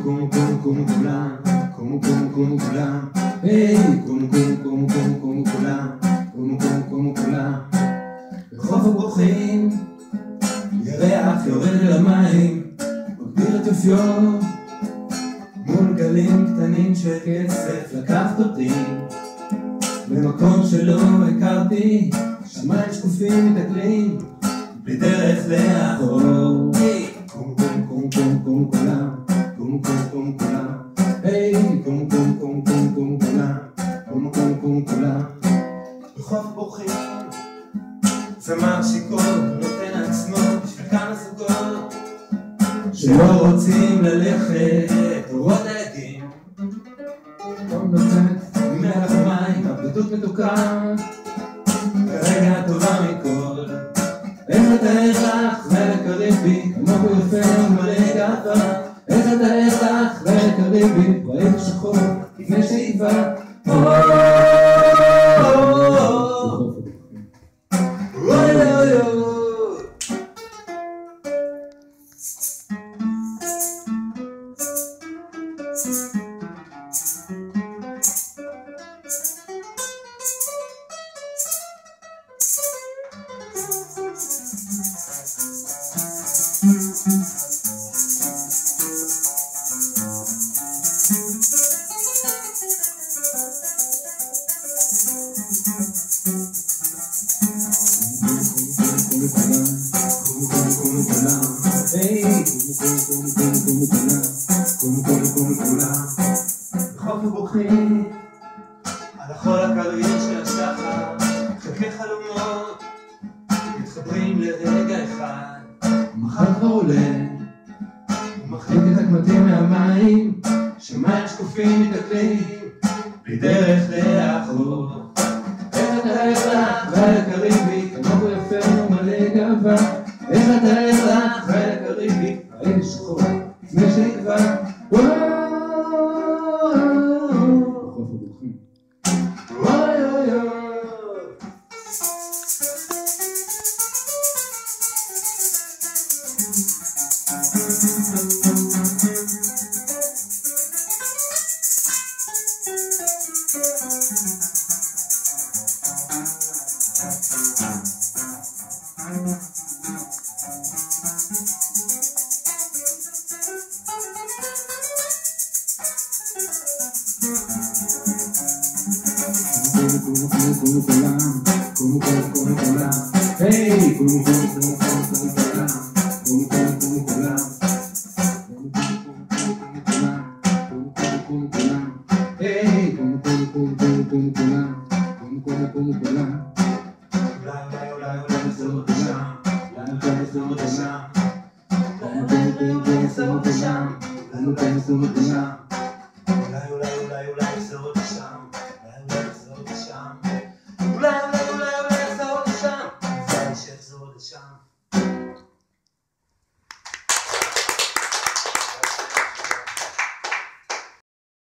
como כולם, כמו כולם, היי, כמו כולם. בחוף הברוכים, ירח יורד אל המים, מגביר את יופיו, מול גלים קטנים של כסף לקחת אותי במקום שלא הכרתי, שמיים שקופים מתעגלים, בלי דרך לאחור. כמו כולם, כמו כולם, היי, כמו כולם. בחוף הברוכים, זמר שיכור נותן עצמו בשביל כמה זוגות שלא רוצים ללכת אורות דייגים. לא נותנת ממך מים, הבדידות מתוקה, כרגע טובה מכל. איך לתאר לך ולקריבי, כמוך הוא יפה ומלא גאווה. איך לתאר לך ולקריבי, ראית שחור לפני שאיבה. בחוף הברוכים, על החול הקריר של השחר, חלקי חלומות מתחברים לרגע אחד. מחר כבר עולה, הוא מחליק את הקמטים מהמים, שמים שקופים מתעגלים, בלי דרך לאחור. איך לתאר לך ולקריבי, כמוך הוא יפה ומלא גאווה. איך לתאר לך ולקריבי, ראית שחור לפני שנקבע. כמו כולם, היי, כמו כולם, היי, כמו כולם. אולי נחזור לשם, אולי נחזור לשם.